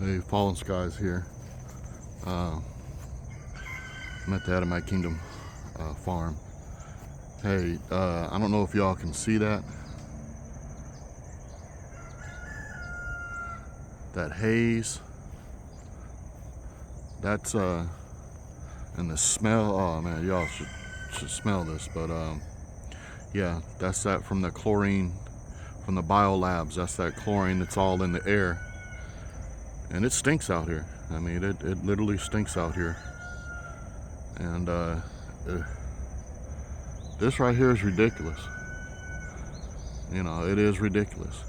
Hey, Fallen Skies here. I'm at the Adamite Kingdom farm. Hey, I don't know if y'all can see that. That haze. That's and the smell. Oh man, y'all should smell this. But yeah, that's that from the chlorine from the biolabs. That's that chlorine that's all in the air. And it stinks out here. I mean, it literally stinks out here. And this right here is ridiculous. You know, it is ridiculous.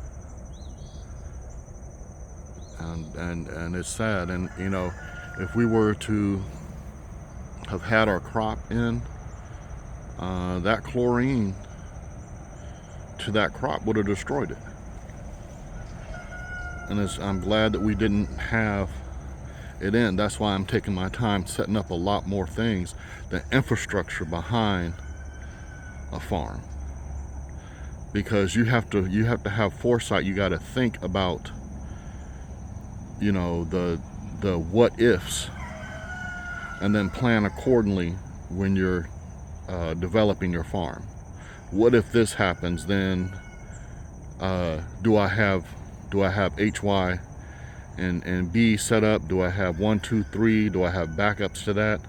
And it's sad. And you know, if we were to have had our crop in, that chlorine to that crop would have destroyed it. And I'm glad that we didn't have it in. That's why I'm taking my time setting up a lot more things, the infrastructure behind a farm, because you have to have foresight. You got to think about, you know, the what ifs, and then plan accordingly when you're developing your farm. What if this happens? Then do I have HY and B set up? Do I have 1, 2, 3? Do I have backups to that?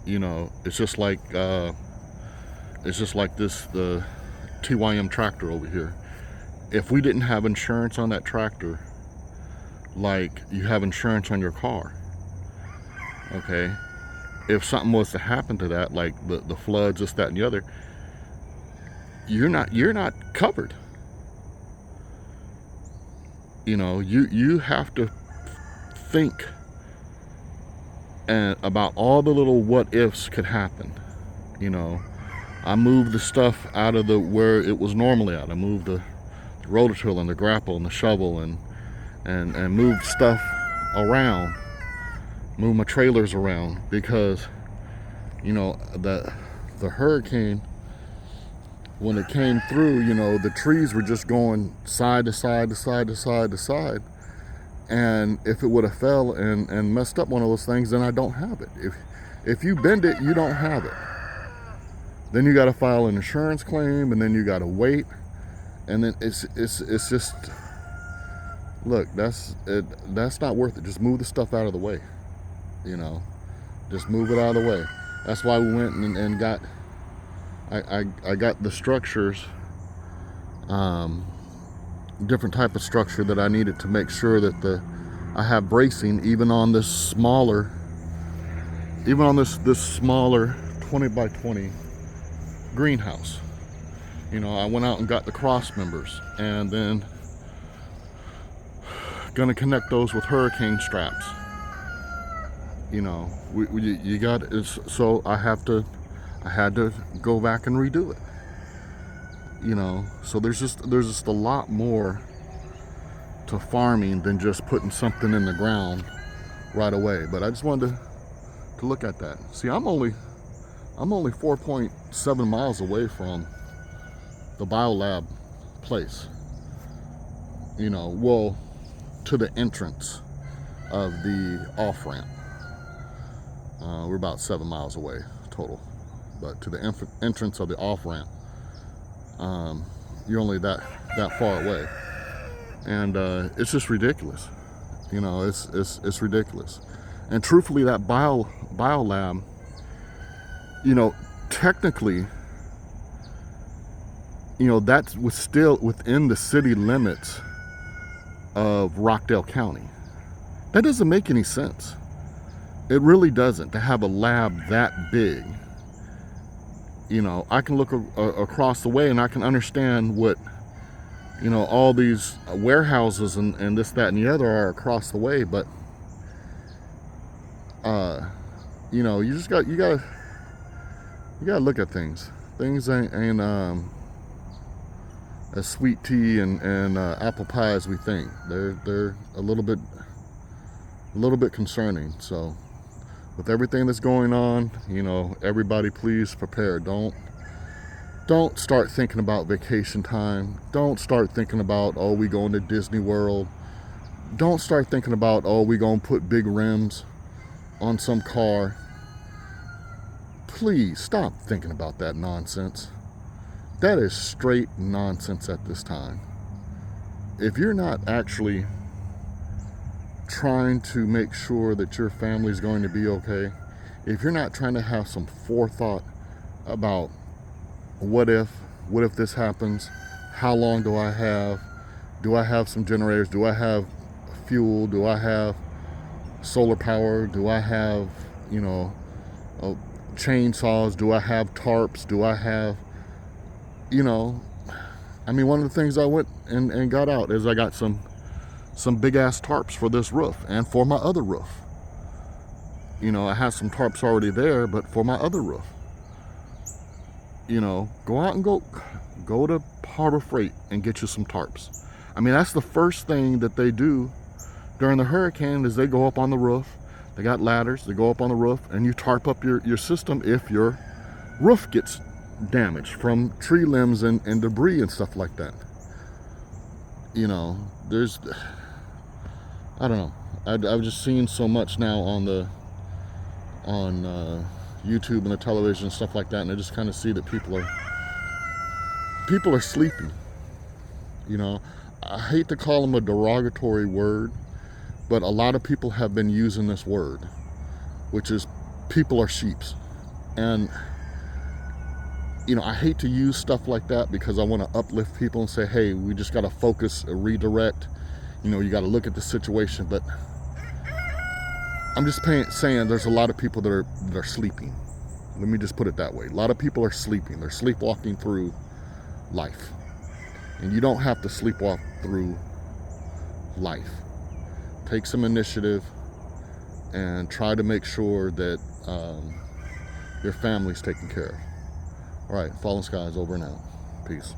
You know, it's just like the TYM tractor over here. If we didn't have insurance on that tractor, like you have insurance on your car, okay, if something was to happen to that, like the floods, this, that, and the other, you're not covered. You know, you have to think about all the little what ifs could happen. You know, I moved the stuff out of where it was normally at. I moved the rototill and the grapple and the shovel and moved stuff around, moved my trailers around, because you know the hurricane, when it came through, you know, the trees were just going side to side to side to side to side. And if it would have fell and messed up one of those things, then I don't have it. If you bend it, you don't have it. Then you got to file an insurance claim, and then you got to wait. And then it's just, look, that's not worth it. Just move the stuff out of the way. You know, just move it out of the way. That's why we went and got. I got the structures, different type of structure that I needed to make sure that I have bracing even on this smaller 20 by 20 greenhouse. You know, I went out and got the cross members, and then gonna connect those with hurricane straps. You know, you got, so I had to go back and redo it. You know, so there's just a lot more to farming than just putting something in the ground right away. But I just wanted to look at that. See, I'm only 4.7 miles away from the Biolab place. You know, well, to the entrance of the off-ramp. We're about 7 miles away total. But to the entrance of the off-ramp, you're only that far away. And it's just ridiculous. You know, it's ridiculous. And truthfully, that biolab, you know, technically, you know, that was still within the city limits of Rockdale County. That doesn't make any sense. It really doesn't, to have a lab that big. You know, I can look across the way and I can understand what, you know, all these warehouses and this, that, and the other are across the way, but you know, you gotta look at things. Things ain't as sweet tea and apple pie as we think. They're a little bit concerning. So with everything that's going on, you know, everybody please prepare. Don't start thinking about vacation time. Don't start thinking about, oh, we going to Disney World. don't start thinking about, oh, we gonna put big rims on some car. Please stop thinking about that nonsense. That is straight nonsense at this time. If you're not actually trying to make sure that your family is going to be okay, if you're not trying to have some forethought about what if this happens, how long do I have some generators, do I have fuel, do I have solar power, do I have, you know, chainsaws, do I have tarps, do I have, you know, I mean, one of the things I went and got out is I got some big ass tarps for this roof and for my other roof. You know, I have some tarps already there, but for my other roof, you know, go out and go to Harbor Freight and get you some tarps. I mean, that's the first thing that they do during the hurricane is they go up on the roof. They got ladders, they go up on the roof, and you tarp up your system if your roof gets damaged from tree limbs and debris and stuff like that. You know, I don't know. I've just seen so much now on YouTube and the television and stuff like that, and I just kind of see that people are sleeping. You know, I hate to call them a derogatory word, but a lot of people have been using this word, which is people are sheeps. And, you know, I hate to use stuff like that because I want to uplift people and say, hey, we just got to focus, redirect. You know, you got to look at the situation. But I'm just saying there's a lot of people that are sleeping. Let me just put it that way. A lot of people are sleeping. They're sleepwalking through life. And you don't have to sleepwalk through life. Take some initiative and try to make sure that your family's taken care of. All right, Fallen Skies over and out. Peace.